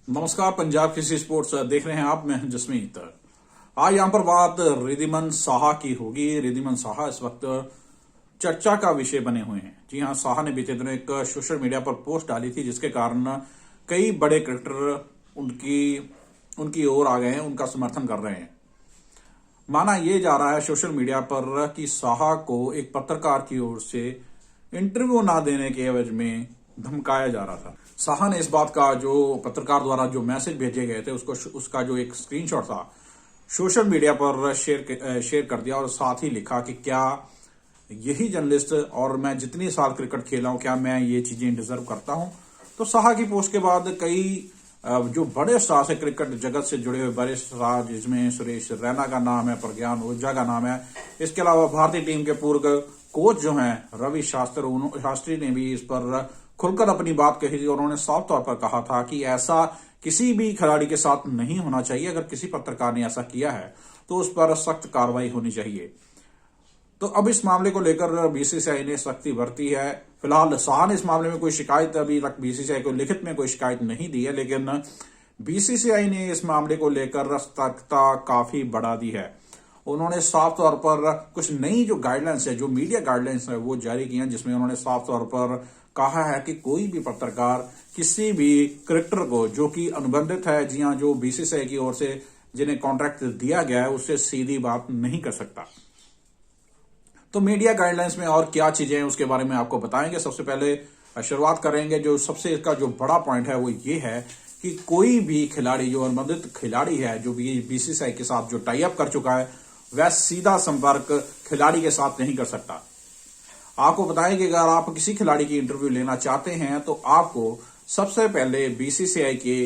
नमस्कार। पंजाब केसरी स्पोर्ट्स देख रहे हैं आप। मैं हूं जसमीत। आज यहां पर बात रिद्धिमान साहा की होगी। रिद्धिमान साहा इस वक्त चर्चा का विषय बने हुए हैं। जी हां, साहा ने बीते दिनों एक सोशल मीडिया पर पोस्ट डाली थी जिसके कारण कई बड़े क्रिकेटर उनकी ओर आ गए हैं, उनका समर्थन कर रहे हैं। माना यह जा रहा है सोशल मीडिया पर कि साहा को एक पत्रकार की ओर से इंटरव्यू ना देने के एवज में धमकाया जा रहा था। साहा ने इस बात का जो पत्रकार द्वारा जो मैसेज भेजे गए थे उसका जो एक स्क्रीनशॉट था सोशल मीडिया पर शेयर कर दिया और साथ ही लिखा कि क्या यही जर्नलिस्ट और मैं जितनी साल क्रिकेट खेला हूं, क्या मैं ये चीजें डिजर्व करता हूं। तो साहा की पोस्ट के बाद कई जो बड़े स्टार है क्रिकेट जगत से जुड़े हुए बड़े स्टार, जिसमें सुरेश रैना का नाम है, प्रज्ञान ओझा का नाम है, इसके अलावा भारतीय टीम के पूर्व कोच जो हैं रवि शास्त्री ने भी इस पर खुलकर अपनी बात कही थी और उन्होंने साफ तौर पर कहा था कि ऐसा किसी भी खिलाड़ी के साथ नहीं होना चाहिए। अगर किसी पत्रकार ने ऐसा किया है तो उस पर सख्त कार्रवाई होनी चाहिए। तो अब इस मामले को लेकर बीसीसीआई ने सख्ती बरती है। फिलहाल साहा ने इस मामले में कोई शिकायत अभी तक बीसीसीआई को लिखित में कोई शिकायत नहीं दी है, लेकिन बीसीसीआई ने इस मामले को लेकर सतर्कता काफी बढ़ा दी है। उन्होंने साफ तौर पर कुछ नई जो गाइडलाइंस है, जो मीडिया गाइडलाइंस है, वो जारी की हैं, जिसमें उन्होंने साफ तौर पर कहा है कि कोई भी पत्रकार किसी भी क्रिकेटर को जो कि अनुबंधित है, जी हां, जो बीसीसीआई की ओर से जिन्हें कॉन्ट्रैक्ट दिया गया है, उससे सीधी बात नहीं कर सकता। तो मीडिया गाइडलाइंस में और क्या चीजें हैं उसके बारे में आपको बताएंगे। सबसे पहले शुरुआत करेंगे, जो सबसे इसका जो बड़ा पॉइंट है वो ये है कि कोई भी खिलाड़ी, जो अनुबंधित खिलाड़ी है, जो भी बीसीसीआई के साथ जो टाई अप कर चुका है, वह सीधा संपर्क खिलाड़ी के साथ नहीं कर सकता। आपको बताएं कि अगर आप किसी खिलाड़ी की इंटरव्यू लेना चाहते हैं तो आपको सबसे पहले बीसीसीआई के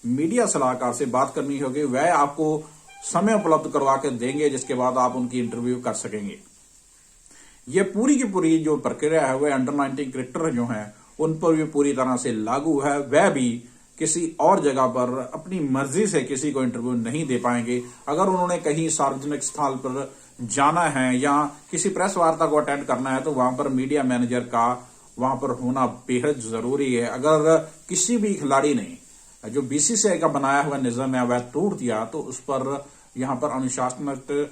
मीडिया सलाहकार से बात करनी होगी। वह आपको समय उपलब्ध करवा कर देंगे, जिसके बाद आप उनकी इंटरव्यू कर सकेंगे। ये पूरी की पूरी जो प्रक्रिया है वह अंडर 19 क्रिकेटर जो हैं उन पर भी पूरी तरह से लागू है। वह भी किसी और जगह पर अपनी मर्जी से किसी को इंटरव्यू नहीं दे पाएंगे। अगर उन्होंने कहीं सार्वजनिक स्थल पर जाना है या किसी प्रेस वार्ता को अटेंड करना है तो वहां पर मीडिया मैनेजर का वहां पर होना बेहद जरूरी है। अगर किसी भी खिलाड़ी ने जो बीसीसीआई का बनाया हुआ निज़ाम है वह तोड़ दिया तो उस पर यहां पर अनुशासनात्मक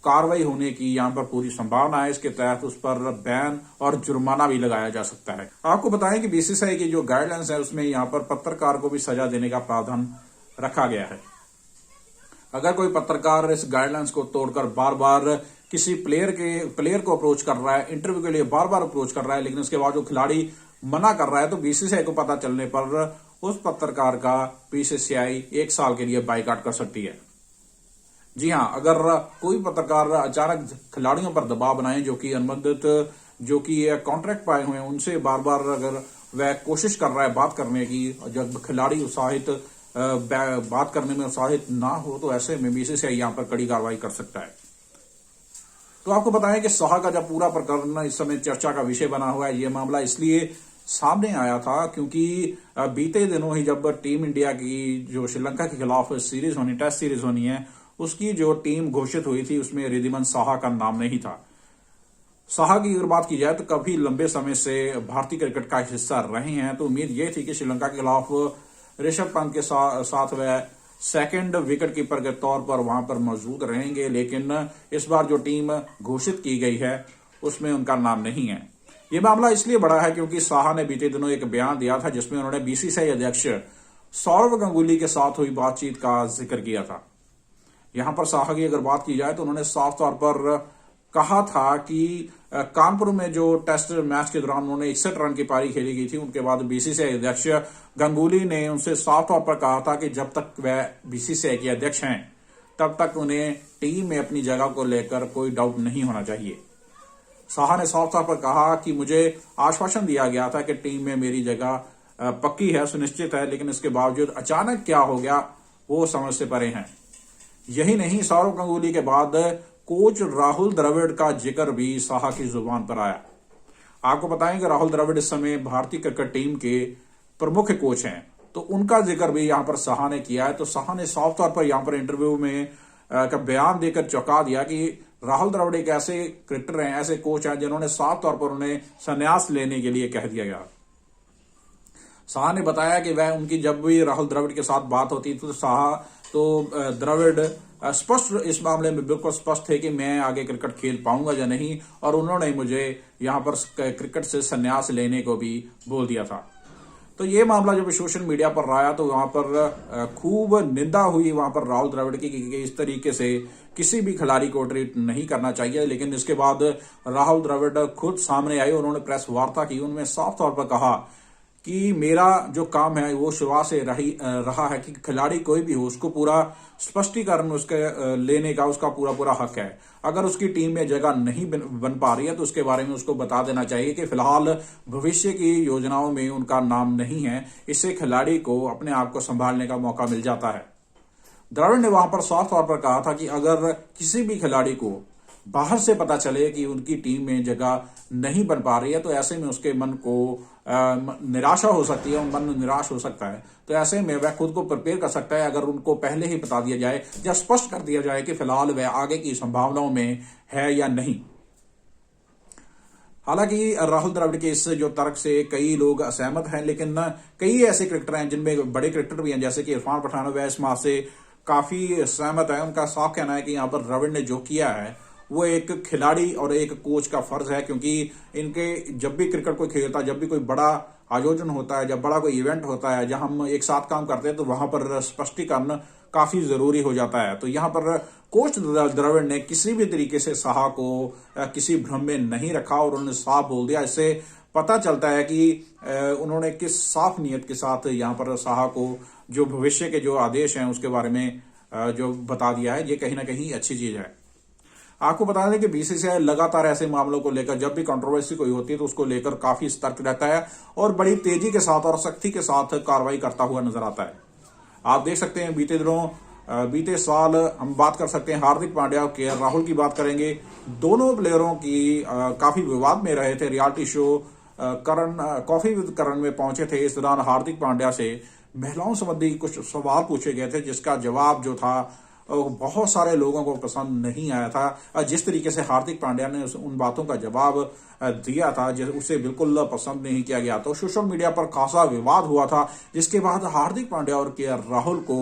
कार्रवाई होने की यहां पर पूरी संभावना है। इसके तहत उस पर बैन और जुर्माना भी लगाया जा सकता है। आपको बताएं कि बीसीसीआई की जो गाइडलाइंस है उसमें यहां पर पत्रकार को भी सजा देने का प्रावधान रखा गया है। अगर कोई पत्रकार इस गाइडलाइंस को तोड़कर बार बार किसी प्लेयर को अप्रोच कर रहा है, इंटरव्यू के लिए बार बार अप्रोच कर रहा है, लेकिन उसके बाद जो खिलाड़ी मना कर रहा है, तो बीसीसीआई को पता चलने पर उस पत्रकार का बीसीसीआई 1 साल के लिए बाइकआउट कर सकती है। जी हां, अगर कोई पत्रकार अचानक खिलाड़ियों पर दबाव बनाए जो कि अनुबंधित, जो कि कॉन्ट्रैक्ट पाए हुए हैं, उनसे बार बार अगर वह कोशिश कर रहा है बात करने की, जब खिलाड़ी उत्साहित बात करने में उत्साहित ना हो, तो ऐसे में बीसीसीआई यहां पर कड़ी कार्रवाई कर सकता है। तो आपको बताएं कि साहा का जब पूरा प्रकरण इस समय चर्चा का विषय बना हुआ है, यह मामला इसलिए सामने आया था क्योंकि बीते दिनों ही जब टीम इंडिया की जो श्रीलंका के खिलाफ सीरीज होनी, टेस्ट सीरीज होनी है, उसकी जो टीम घोषित हुई थी उसमें रिद्धिमान साहा का नाम नहीं था। साहा की अगर बात की जाए तो काफी लंबे समय से भारतीय क्रिकेट का हिस्सा रहे हैं, तो उम्मीद यह थी कि श्रीलंका के खिलाफ ऋषभ पंत के साथ वह सेकंड विकेट कीपर के तौर पर वहां पर मौजूद रहेंगे, लेकिन इस बार जो टीम घोषित की गई है उसमें उनका नाम नहीं है। यह मामला इसलिए बड़ा है क्योंकि साहा ने बीते दिनों एक बयान दिया था जिसमें उन्होंने बीसीसीआई अध्यक्ष सौरव गांगुली के साथ हुई बातचीत का जिक्र किया था। यहां पर साहा की अगर बात की जाए तो उन्होंने साफ तौर पर कहा था कि कानपुर में जो टेस्ट मैच के दौरान उन्होंने 61 रन की पारी खेली गई थी, उनके बाद बीसीसीआई अध्यक्ष गांगुली ने उनसे साफ तौर पर कहा था कि जब तक वह बीसीसीआई के अध्यक्ष हैं तब तक उन्हें टीम में अपनी जगह को लेकर कोई डाउट नहीं होना चाहिए। साहा ने साफ तौर पर कहा कि मुझे आश्वासन दिया गया था कि टीम में मेरी जगह पक्की है, सुनिश्चित है, लेकिन इसके बावजूद अचानक क्या हो गया वो समझ से परे हैं। यही नहीं, सौरव गांगुली के बाद कोच राहुल द्रविड़ का जिक्र भी साहा की जुबान पर आया। आपको बताएं कि राहुल द्रविड़ इस समय भारतीय क्रिकेट टीम के प्रमुख कोच हैं, तो उनका जिक्र भी यहां पर साहा ने किया है। तो साहा ने साफ तौर पर यहां पर इंटरव्यू में का बयान देकर चौंका दिया कि राहुल द्रविड़ एक ऐसे क्रिकेटर हैं, ऐसे कोच हैं जिन्होंने साफ तौर पर उन्हें संन्यास लेने के लिए कह दिया गया। साहा ने बताया कि वह उनकी जब भी राहुल द्रविड़ के साथ बात होती तो द्रविड़ स्पष्ट इस मामले में बिल्कुल स्पष्ट थे कि मैं आगे क्रिकेट खेल पाऊंगा या नहीं, और उन्होंने मुझे यहां पर क्रिकेट से संन्यास लेने को भी बोल दिया था। तो ये मामला जब सोशल मीडिया पर आया तो वहां पर खूब निंदा हुई वहां पर राहुल द्रविड़ की कि इस तरीके से किसी भी खिलाड़ी को ट्रीट नहीं करना चाहिए। लेकिन इसके बाद राहुल द्रविड़ खुद सामने आए, उन्होंने प्रेस वार्ता की, उनमें साफ तौर पर कहा कि मेरा जो काम है वो शुरुआत से रहा है कि खिलाड़ी कोई भी हो उसको पूरा स्पष्टीकरण उसके लेने का उसका पूरा हक है। अगर उसकी टीम में जगह नहीं बन पा रही है तो उसके बारे में उसको बता देना चाहिए कि फिलहाल भविष्य की योजनाओं में उनका नाम नहीं है। इससे खिलाड़ी को अपने आप को संभालने का मौका मिल जाता है। द्रविड़ ने वहां पर साफ तौर पर कहा था कि अगर किसी भी खिलाड़ी को बाहर से पता चले कि उनकी टीम में जगह नहीं बन पा रही है तो ऐसे में उसके मन को निराशा हो सकती है, मन निराश हो सकता है। तो ऐसे में वह खुद को प्रिपेयर कर सकता है अगर उनको पहले ही बता दिया जाए या स्पष्ट कर दिया जाए कि फिलहाल वह आगे की संभावनाओं में है या नहीं। हालांकि राहुल द्रविड़ के इस जो तर्क से कई लोग असहमत हैं, लेकिन कई ऐसे क्रिकेटर हैं जिनमें बड़े क्रिकेटर भी हैं जैसे कि इरफान पठान, वह इस बात से काफी सहमत है। उनका साफ कहना है कि यहाँ पर द्रविड़ ने जो किया है वो एक खिलाड़ी और एक कोच का फर्ज है, क्योंकि इनके जब भी क्रिकेट कोई खेलता है, जब भी कोई बड़ा आयोजन होता है, जब बड़ा कोई इवेंट होता है जहां हम एक साथ काम करते हैं तो वहां पर स्पष्टीकरण काफी जरूरी हो जाता है। तो यहाँ पर कोच द्रविड़ ने किसी भी तरीके से साहा को किसी भ्रम में नहीं रखा और उन्होंने साफ बोल दिया। इससे पता चलता है कि उन्होंने किस साफ नीयत के साथ यहाँ पर साहा को जो भविष्य के जो आदेश हैं उसके बारे में जो बता दिया है। ये कहीं ना कहीं अच्छी चीज है। आपको बता दें कि बीसीसीआई लगातार ऐसे मामलों को लेकर जब भी कंट्रोवर्सी कोई होती है तो उसको लेकर काफी सतर्क रहता है और बड़ी तेजी के साथ और सख्ती के साथ कार्रवाई करता हुआ नजर आता है। आप देख सकते हैं बीते साल हम बात कर सकते हैं हार्दिक पांड्या और केएल राहुल की बात करेंगे। दोनों प्लेयरों की काफी विवाद में रहे थे। रियलिटी शो कॉफी विद करण में पहुंचे थे। इस दौरान हार्दिक पांड्या से महिलाओं संबंधी कुछ सवाल पूछे गए थे जिसका जवाब जो था बहुत सारे लोगों को पसंद नहीं आया था। जिस तरीके से हार्दिक पांड्या ने उन बातों का जवाब दिया था उसे बिल्कुल पसंद नहीं किया गया। तो सोशल मीडिया पर खासा विवाद हुआ था, जिसके बाद हार्दिक पांड्या और केएल राहुल को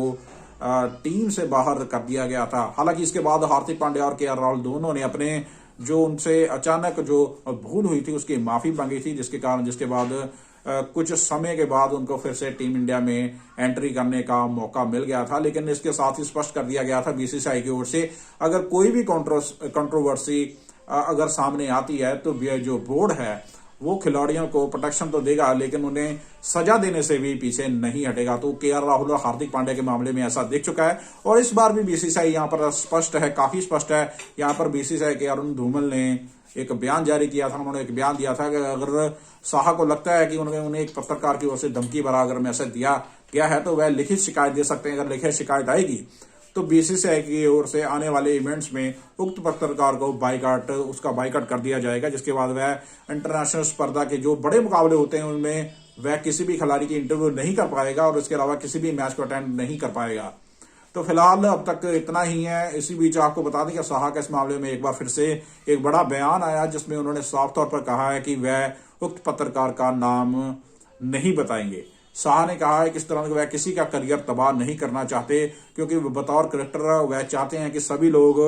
टीम से बाहर कर दिया गया था। हालांकि इसके बाद हार्दिक पांड्या और केएल राहुल दोनों ने अपने जो उनसे अचानक जो भूल हुई थी उसकी माफी मांगी थी, जिसके बाद कुछ समय के बाद उनको फिर से टीम इंडिया में एंट्री करने का मौका मिल गया था। लेकिन इसके साथ ही स्पष्ट कर दिया गया था बीसीसीआई की ओर से अगर कोई भी कंट्रोवर्सी अगर सामने आती है तो जो बोर्ड है वो खिलाड़ियों को प्रोटेक्शन तो देगा लेकिन उन्हें सजा देने से भी पीछे नहीं हटेगा। तो केएल राहुल और हार्दिक पांड्या के मामले में ऐसा दिख चुका है और इस बार भी बीसीसीआई यहाँ पर स्पष्ट है, काफी स्पष्ट है। यहाँ पर बीसीसीआई के अरुण धूमल ने एक बयान जारी किया था। उन्होंने एक बयान दिया था कि अगर साहा को लगता है कि उन्हें एक पत्रकार की ओर से धमकी भरा अगर मैसेज दिया गया है तो वह लिखित शिकायत दे सकते हैं। अगर लिखित शिकायत आएगी तो बीसीसीआई की ओर से आने वाले इवेंट्स में उक्त पत्रकार को उसका बाइकआउट कर दिया जाएगा, जिसके बाद वह इंटरनेशनल स्पर्धा के जो बड़े मुकाबले होते हैं उनमें वह किसी भी खिलाड़ी की इंटरव्यू नहीं कर पाएगा और इसके अलावा किसी भी मैच को अटेंड नहीं कर पाएगा। तो फिलहाल अब तक इतना ही है। इसी बीच आपको बता दें कि साहा के इस मामले में एक बार फिर से एक बड़ा बयान आया जिसमें उन्होंने साफ तौर पर कहा है कि वह उक्त पत्रकार का नाम नहीं बताएंगे। साहा ने कहा है कि इस तरह वह किसी का करियर तबाह नहीं करना चाहते, क्योंकि बतौर क्रिकेटर वह चाहते हैं कि सभी लोग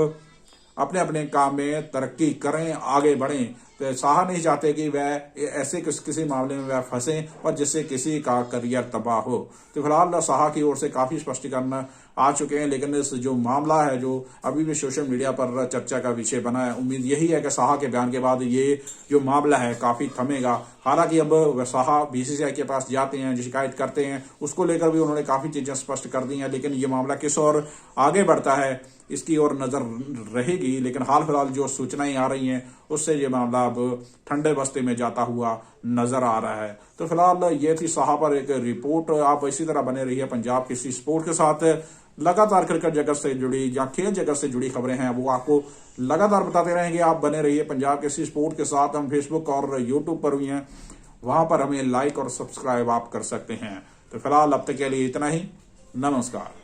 अपने अपने काम में तरक्की करें, आगे बढ़ें। तो साहा नहीं चाहते कि वह ऐसे किसी मामले में वह फंसे और जिससे किसी का करियर तबाह हो। तो फिलहाल साहा की ओर से काफी स्पष्टीकरण आ चुके हैं, लेकिन इस जो मामला है जो अभी भी सोशल मीडिया पर चर्चा का विषय बना है, उम्मीद यही है कि साहा के बयान के बाद ये जो मामला है काफी थमेगा। हालांकि अब साहा बीसीसीआई के पास जाते हैं, शिकायत करते हैं, उसको लेकर भी उन्होंने काफी चीजें स्पष्ट कर दी हैं। लेकिन ये मामला किस ओर आगे बढ़ता है इसकी ओर नजर रहेगी। लेकिन हाल फिलहाल जो सूचनाएं आ रही हैं उससे ये मामला अब ठंडे बस्ते में जाता हुआ नजर आ रहा है। तो फिलहाल ये थी साहा पर एक रिपोर्ट। आप इसी तरह बने रहिए पंजाब केसरी स्पोर्ट के साथ। लगातार क्रिकेट जगत से जुड़ी या खेल जगत से जुड़ी खबरें हैं वो आपको लगातार बताते रहेंगे। आप बने रहिए पंजाब केसरी स्पोर्ट के साथ। हम फेसबुक और यूट्यूब पर भी हैं, वहां पर हमें लाइक और सब्सक्राइब आप कर सकते हैं। तो फिलहाल अब तक के लिए इतना ही। नमस्कार।